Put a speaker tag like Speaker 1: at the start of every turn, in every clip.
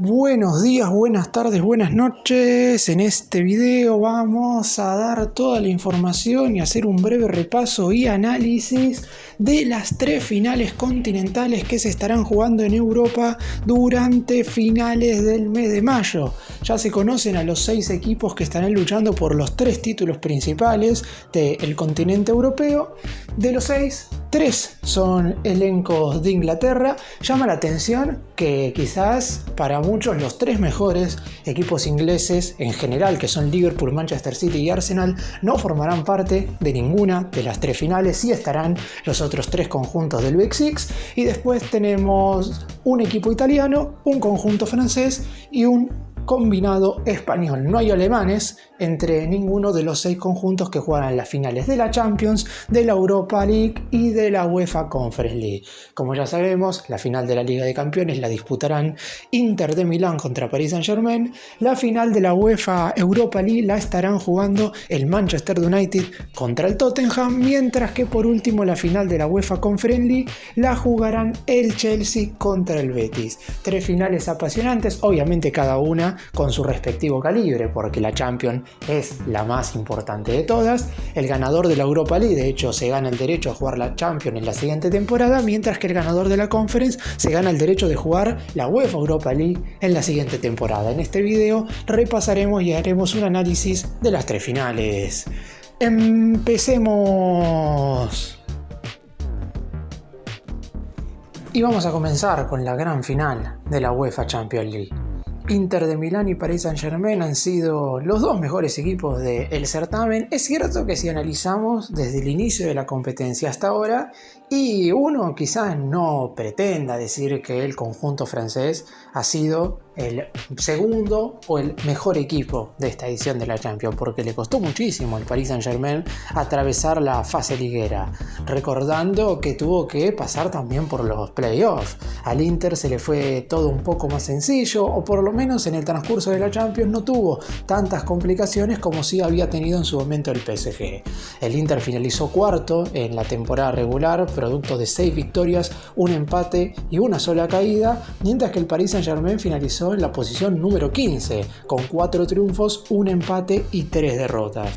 Speaker 1: Buenos días, buenas tardes, buenas noches. En este video vamos a dar toda la información y hacer un breve repaso y análisis de las 3 finales continentales que se estarán jugando en Europa durante finales del mes de mayo. Ya se conocen a los 6 equipos que estarán luchando por los 3 títulos principales del continente europeo. De los 6, 3 son elencos de Inglaterra. Llama la atención que quizás para muchos los 3 mejores equipos ingleses en general, que son Liverpool, Manchester City y Arsenal, no formarán parte de ninguna de las 3 finales. Sí estarán los otros 3 conjuntos del Big Six, y después tenemos un equipo italiano, un conjunto francés y un combinado español. No hay alemanes entre ninguno de los 6 conjuntos que juegan las finales de la Champions, de la Europa League y de la UEFA Conference League. Como ya sabemos, la final de la Liga de Campeones la disputarán Inter de Milán contra Paris Saint-Germain. La final de la UEFA Europa League la estarán jugando el Manchester United contra el Tottenham, mientras que por último la final de la UEFA Conference League la jugarán el Chelsea contra el Betis. 3 finales apasionantes, obviamente cada una con su respectivo calibre, porque la Champions es la más importante de todas. El ganador de la Europa League, de hecho, se gana el derecho a jugar la Champions en la siguiente temporada, mientras que el ganador de la Conference se gana el derecho de jugar la UEFA Europa League en la siguiente temporada. En este video repasaremos y haremos un análisis de las 3 finales. Empecemos. Y vamos a comenzar con la gran final de la UEFA Champions League. Inter de Milán y Paris Saint-Germain han sido los 2 mejores equipos del certamen. Es cierto que si analizamos desde el inicio de la competencia hasta ahora, y uno quizás no pretenda decir que el conjunto francés ha sido el segundo o el mejor equipo de esta edición de la Champions, porque le costó muchísimo al Paris Saint-Germain atravesar la fase liguera, recordando que tuvo que pasar también por los playoffs. Al Inter se le fue todo un poco más sencillo, o por lo menos en el transcurso de la Champions no tuvo tantas complicaciones como sí había tenido en su momento el PSG. El Inter finalizó cuarto en la temporada regular, producto de 6 victorias, un empate y una sola caída, mientras que el Paris Saint-Germain finalizó en la posición número 15, con 4 triunfos, un empate y 3 derrotas.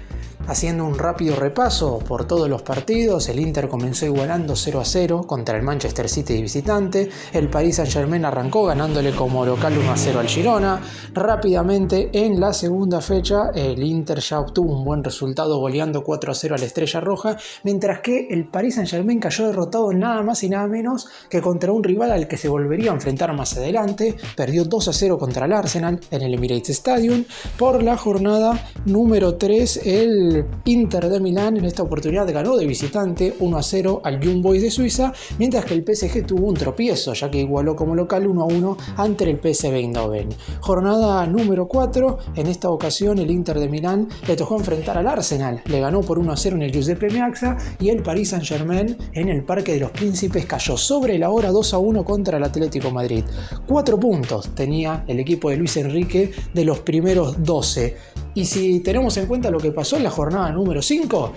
Speaker 1: Haciendo un rápido repaso por todos los partidos, el Inter comenzó igualando 0-0 contra el Manchester City de visitante. El Paris Saint-Germain arrancó ganándole como local 1-0 al Girona. Rápidamente en la segunda fecha el Inter ya obtuvo un buen resultado goleando 4-0 a la Estrella Roja, mientras que el Paris Saint-Germain cayó derrotado nada más y nada menos que contra un rival al que se volvería a enfrentar más adelante. Perdió 2-0 contra el Arsenal en el Emirates Stadium. Por la jornada número 3 el Inter de Milán en esta oportunidad ganó de visitante 1-0 al Young Boys de Suiza, mientras que el PSG tuvo un tropiezo, ya que igualó como local 1-1 ante el PSV Eindhoven. Jornada número 4, en esta ocasión el Inter de Milán le tocó enfrentar al Arsenal, le ganó por 1-0 en el Giuseppe Meazza, y el Paris Saint-Germain en el Parque de los Príncipes cayó sobre la hora 2-1 contra el Atlético Madrid. 4 puntos tenía el equipo de Luis Enrique de los primeros 12. Y si tenemos en cuenta lo que pasó en la jornada número 5,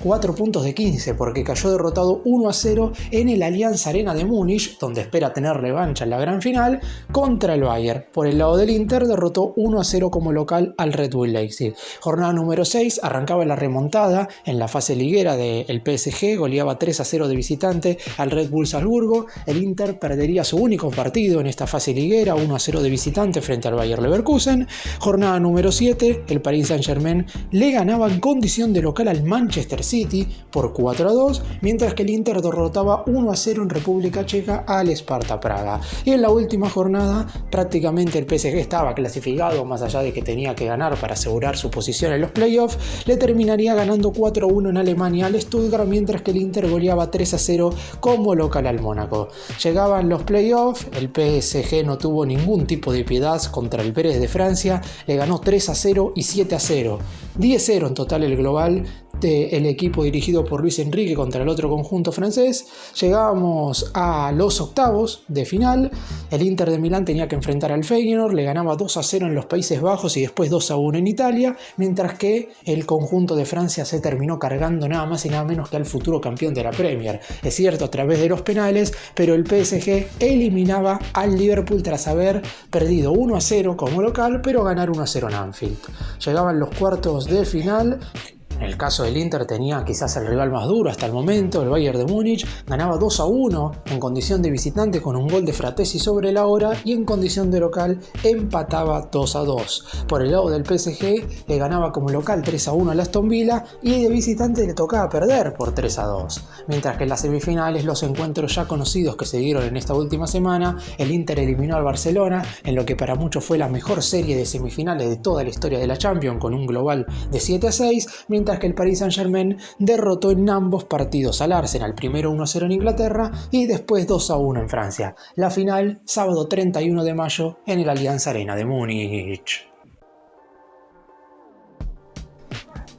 Speaker 1: 4 puntos de 15, porque cayó derrotado 1-0 en el Allianz Arena de Múnich, donde espera tener revancha en la gran final, contra el Bayern. Por el lado del Inter derrotó 1-0 como local al Red Bull Leipzig. Jornada número 6, arrancaba la remontada en la fase liguera del PSG, goleaba 3-0 de visitante al Red Bull Salzburgo. El Inter perdería su único partido en esta fase liguera, 1-0 de visitante frente al Bayer Leverkusen. Jornada número 7, el Paris Saint-Germain le ganaba en condición de local al Manchester City por 4-2, mientras que el Inter derrotaba 1-0 en República Checa al Sparta Praga. Y en la última jornada prácticamente el PSG estaba clasificado, más allá de que tenía que ganar para asegurar su posición en los playoffs. Le terminaría ganando 4-1 en Alemania al Stuttgart, mientras que el Inter goleaba 3-0 como local al Mónaco. Llegaban los playoffs, el PSG no tuvo ningún tipo de piedad contra el Brest de Francia, le ganó 3-0 y 7-0. 10-0 en total el global, del equipo dirigido por Luis Enrique contra el otro conjunto francés. Llegábamos a los octavos de final. El Inter de Milán tenía que enfrentar al Feyenoord, le ganaba 2-0 en los Países Bajos y después 2-1 en Italia, mientras que el conjunto de Francia se terminó cargando nada más y nada menos que al futuro campeón de la Premier. Es cierto, a través de los penales, pero el PSG eliminaba al Liverpool tras haber perdido 1-0 como local, pero ganar 1-0 en Anfield. Llegaban los cuartos de final. En el caso del Inter tenía quizás el rival más duro hasta el momento, el Bayern de Múnich, ganaba 2-1 en condición de visitante con un gol de Fratesi sobre la hora y en condición de local empataba 2-2. Por el lado del PSG le ganaba como local 3-1 al Aston Villa y de visitante le tocaba perder por 3-2. Mientras que en las semifinales, los encuentros ya conocidos que se dieron en esta última semana, el Inter eliminó al Barcelona en lo que para muchos fue la mejor serie de semifinales de toda la historia de la Champions con un global de 7-6, mientras que el Paris Saint-Germain derrotó en ambos partidos al Arsenal, primero 1-0 en Inglaterra y después 2-1 en Francia. La final, sábado 31 de mayo en el Allianz Arena de Múnich.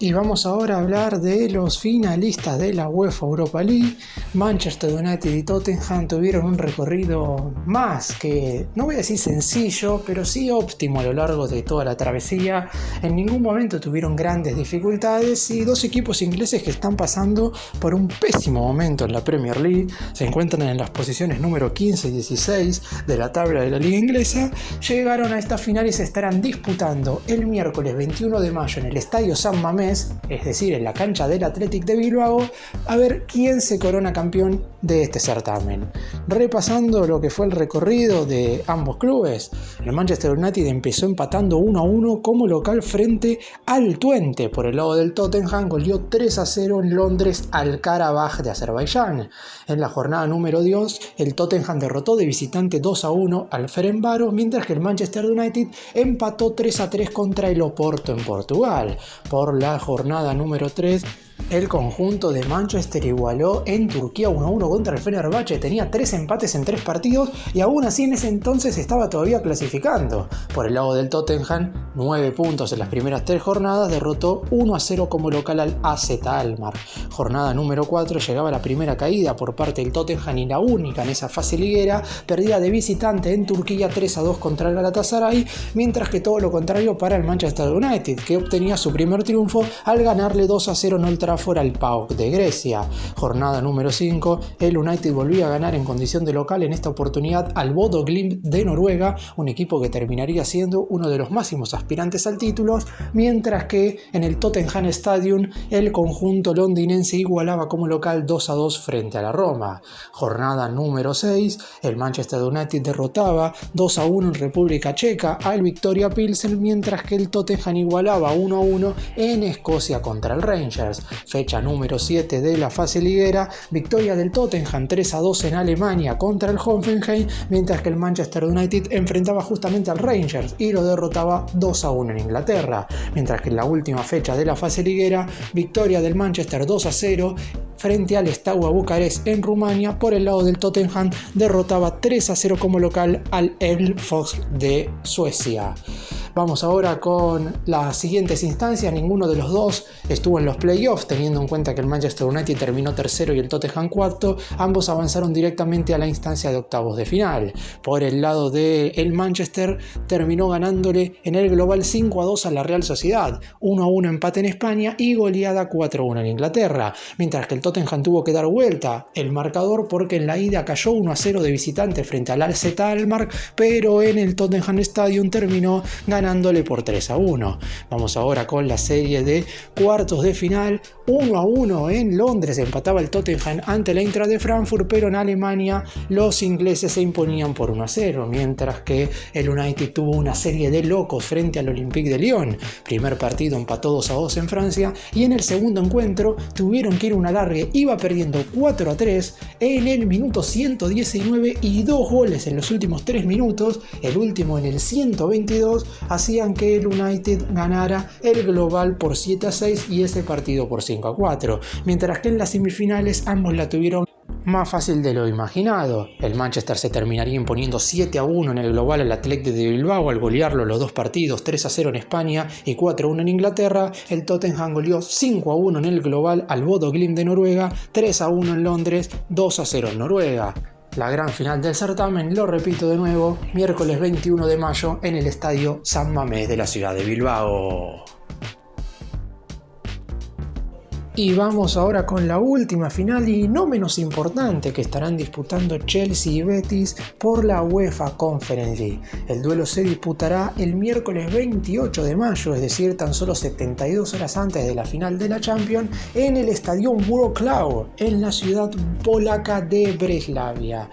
Speaker 1: Y vamos ahora a hablar de los finalistas de la UEFA Europa League. Manchester United y Tottenham tuvieron un recorrido más que, no voy a decir sencillo, pero sí óptimo a lo largo de toda la travesía. En ningún momento tuvieron grandes dificultades y dos equipos ingleses que están pasando por un pésimo momento en la Premier League, se encuentran en las posiciones número 15 y 16 de la tabla de la liga inglesa, llegaron a esta final y se estarán disputando el miércoles 21 de mayo en el Estadio San Mamés, es decir, en la cancha del Athletic de Bilbao, a ver quién se corona campeón de este certamen. Repasando lo que fue el recorrido de ambos clubes, el Manchester United empezó empatando 1-1 como local frente al Twente. Por el lado del Tottenham goleó 3-0 en Londres al Karabaj de Azerbaiyán. En la jornada número 2, el Tottenham derrotó de visitante 2-1 al Ferencváros, mientras que el Manchester United empató 3-3 contra el Oporto en Portugal. Por la jornada número 3, el conjunto de Manchester igualó en Turquía 1-1 contra el Fenerbahce. Tenía 3 empates en 3 partidos y aún así en ese entonces estaba todavía clasificando. Por el lado del Tottenham, 9 puntos en las primeras 3 jornadas, derrotó 1-0 como local al AZ Alkmaar. Jornada número 4, llegaba la primera caída por parte del Tottenham y la única en esa fase liguera, perdida de visitante en Turquía 3-2 contra el Galatasaray, mientras que todo lo contrario para el Manchester United, que obtenía su primer triunfo al ganarle 2-0 en Old Trafford al PAOK de Grecia. Jornada número 5, el United volvía a ganar en condición de local, en esta oportunidad al Bodo Glimt de Noruega, un equipo que terminaría siendo uno de los máximos aspirantes al título, mientras que en el Tottenham Stadium el conjunto londinense igualaba como local 2-2 frente a la Roma. Jornada número 6, el Manchester United derrotaba 2-1 en República Checa al Victoria Pilsen, mientras que el Tottenham igualaba 1-1 en Escocia contra el Rangers. Fecha número 7 de la fase liguera, victoria del Tottenham 3-2 en Alemania contra el Hoffenheim, mientras que el Manchester United enfrentaba justamente al Rangers y lo derrotaba 2-1 en Inglaterra. Mientras que en la última fecha de la fase liguera, victoria del Manchester 2-0 frente al Steaua Bucarest en Rumania. Por el lado del Tottenham, derrotaba 3-0 como local al Elfsborg de Suecia. Vamos ahora con las siguientes instancias. Ninguno de los dos estuvo en los playoffs, teniendo en cuenta que el Manchester United terminó tercero y el Tottenham cuarto. Ambos avanzaron directamente a la instancia de octavos de final. Por el lado del Manchester, terminó ganándole en el global 5-2 a la Real Sociedad, 1-1 empate en España y goleada 4-1 en Inglaterra, mientras que el Tottenham tuvo que dar vuelta el marcador porque en la ida cayó 1-0 de visitante frente al AZ Alkmaar, pero en el Tottenham Stadium terminó ganándole por 3-1. Vamos ahora con la serie de cuartos de final. 1-1 en Londres empataba el Tottenham ante la Eintracht de Frankfurt, pero en Alemania los ingleses se imponían por 1-0, mientras que el United tuvo una serie de locos frente al Olympique de Lyon. Primer partido empató 2-2 en Francia y en el segundo encuentro tuvieron que ir a un alargue, iba perdiendo 4-3 en el minuto 119 y 2 goles en los últimos 3 minutos, el último en el 122, hacían que el United ganara el global por 7-6 y ese partido por 5-4, mientras que en las semifinales ambos la tuvieron más fácil de lo imaginado. El Manchester se terminaría imponiendo 7-1 en el global al Athletic de Bilbao al golearlo los dos partidos, 3-0 en España y 4-1 en Inglaterra. El Tottenham goleó 5-1 en el global al Bodo Glimt de Noruega, 3-1 en Londres, 2-0 en Noruega. La gran final del certamen, lo repito de nuevo, miércoles 21 de mayo en el estadio San Mamés de la ciudad de Bilbao. Y vamos ahora con la última final y no menos importante que estarán disputando Chelsea y Betis por la UEFA Conference League. El duelo se disputará el miércoles 28 de mayo, es decir, tan solo 72 horas antes de la final de la Champions, en el estadio Wrocław, en la ciudad polaca de Breslavia.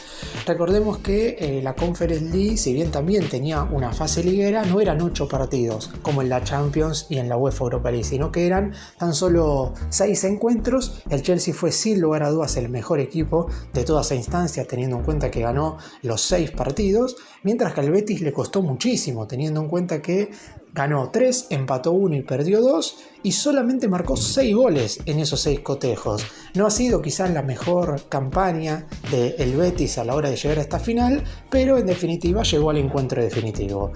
Speaker 1: Recordemos que la Conference League, si bien también tenía una fase liguera, no eran 8 partidos como en la Champions y en la UEFA Europa League, sino que eran tan solo 6 encuentros. El Chelsea fue sin lugar a dudas el mejor equipo de toda esa instancia, teniendo en cuenta que ganó los 6 partidos, mientras que al Betis le costó muchísimo, teniendo en cuenta que ganó 3, empató 1 y perdió 2 y solamente marcó 6 goles en esos 6 cotejos. No ha sido quizás la mejor campaña del Betis a la hora de llegar a esta final, pero en definitiva llegó al encuentro definitivo.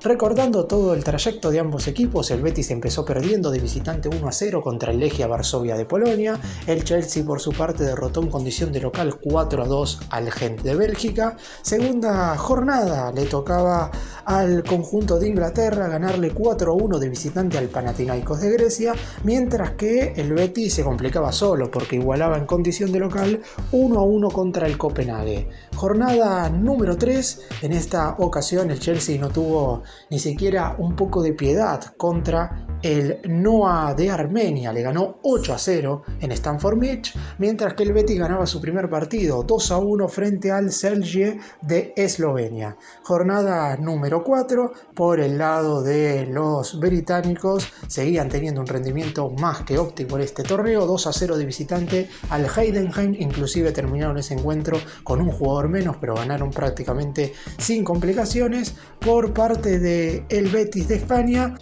Speaker 1: Recordando todo el trayecto de ambos equipos, el Betis empezó perdiendo de visitante 1-0 contra el Legia Varsovia de Polonia. El Chelsea por su parte derrotó en condición de local 4-2 al Gent de Bélgica. Segunda jornada le tocaba al conjunto de Inglaterra ganarle 4-1 de visitante al Panathinaikos de Grecia, mientras que el Betis se complicaba solo porque igualaba en condición de local 1-1 contra el Copenhague. Jornada número 3, en esta ocasión el Chelsea no tuvo ni siquiera un poco de piedad contra el Noah de Armenia, le ganó 8-0 en Stamford Bridge, mientras que el Betis ganaba su primer partido 2-1 frente al Celje de Eslovenia. Jornada número 4, por el lado de los británicos, seguían teniendo un rendimiento más que óptimo en este torneo, 2-0 de visitante al Heidenheim, inclusive terminaron ese encuentro con un jugador menos, pero ganaron prácticamente sin complicaciones. Por parte del Betis de España,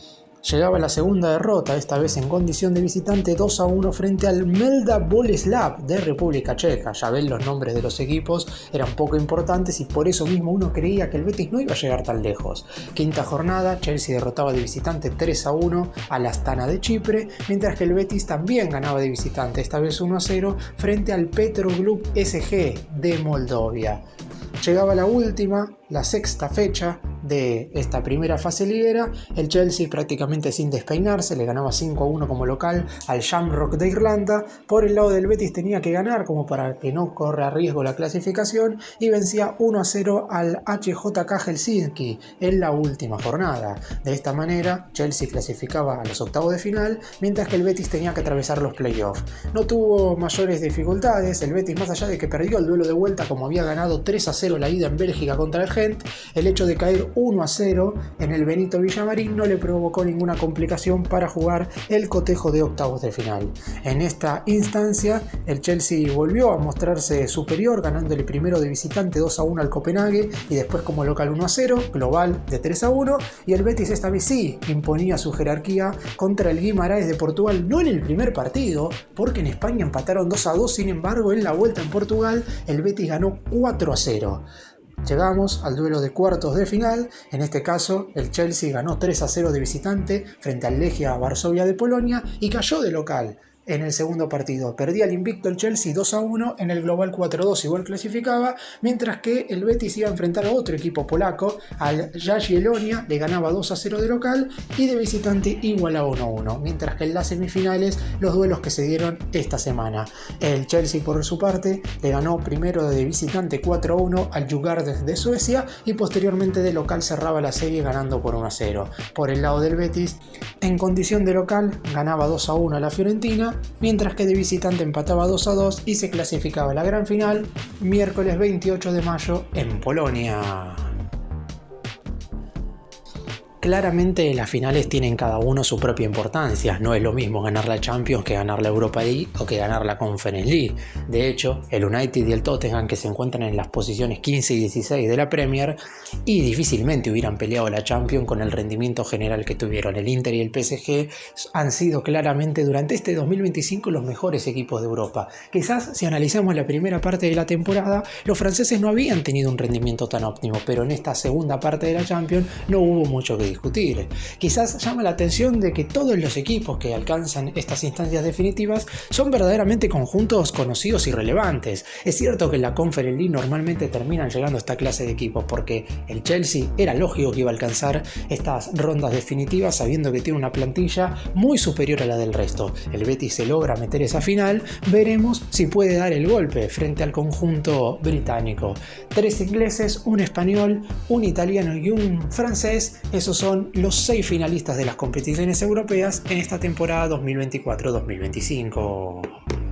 Speaker 1: llegaba la segunda derrota, esta vez en condición de visitante 2-1 frente al Melda Boleslav de República Checa. Ya ven, los nombres de los equipos eran poco importantes y por eso mismo uno creía que el Betis no iba a llegar tan lejos. Quinta jornada, Chelsea derrotaba de visitante 3-1 al Astana de Chipre, mientras que el Betis también ganaba de visitante, esta vez 1-0 frente al Petrograd SG de Moldovia. Llegaba la última, la sexta fecha de esta primera fase liguera. El Chelsea prácticamente sin despeinarse le ganaba 5-1 como local al Shamrock de Irlanda. Por el lado del Betis tenía que ganar como para que no corra riesgo la clasificación y vencía 1-0 al HJK Helsinki en la última jornada. De esta manera Chelsea clasificaba a los octavos de final, mientras que el Betis tenía que atravesar los playoffs. No tuvo mayores dificultades el Betis, más allá de que perdió el duelo de vuelta como había ganado 3-0 la ida en Bélgica contra el Gent. El hecho de caer 1-0 en el Benito Villamarín no le provocó ninguna complicación para jugar el cotejo de octavos de final. En esta instancia el Chelsea volvió a mostrarse superior, ganándole primero de visitante 2-1 al Copenhague y después como local 1-0, global de 3-1, y el Betis esta vez sí imponía su jerarquía contra el Guimarães de Portugal, no en el primer partido, porque en España empataron 2-2, sin embargo en la vuelta en Portugal el Betis ganó 4-0. Llegamos al duelo de cuartos de final. En este caso el Chelsea ganó 3-0 de visitante frente al Legia Varsovia de Polonia y cayó de local en el segundo partido. Perdía el invicto el Chelsea 2-1, en el global 4-2 igual clasificaba, mientras que el Betis iba a enfrentar a otro equipo polaco, al Jagiellonia, le ganaba 2-0 de local y de visitante igual a 1-1, mientras que en las semifinales los duelos que se dieron esta semana. El Chelsea por su parte le ganó primero de visitante 4-1 al Djurgården de Suecia y posteriormente de local cerraba la serie ganando por 1-0. Por el lado del Betis, en condición de local ganaba 2-1 a la Fiorentina, mientras que de visitante empataba 2-2 y se clasificaba a la gran final miércoles 28 de mayo en Polonia. Claramente las finales tienen cada uno su propia importancia, no es lo mismo ganar la Champions que ganar la Europa League o que ganar la Conference League. De hecho, el United y el Tottenham, que se encuentran en las posiciones 15 y 16 de la Premier, y difícilmente hubieran peleado la Champions con el rendimiento general que tuvieron. El Inter y el PSG han sido claramente durante este 2025 los mejores equipos de Europa. Quizás si analizamos la primera parte de la temporada, los franceses no habían tenido un rendimiento tan óptimo, pero en esta segunda parte de la Champions no hubo mucho que discutir. Quizás llama la atención de que todos los equipos que alcanzan estas instancias definitivas son verdaderamente conjuntos conocidos y relevantes. Es cierto que en la Conference League normalmente terminan llegando a esta clase de equipos porque el Chelsea era lógico que iba a alcanzar estas rondas definitivas sabiendo que tiene una plantilla muy superior a la del resto. El Betis se logra meter esa final, veremos si puede dar el golpe frente al conjunto británico. 3 ingleses, un español, un italiano y un francés, esos son los 6 finalistas de las competiciones europeas en esta temporada 2024-2025.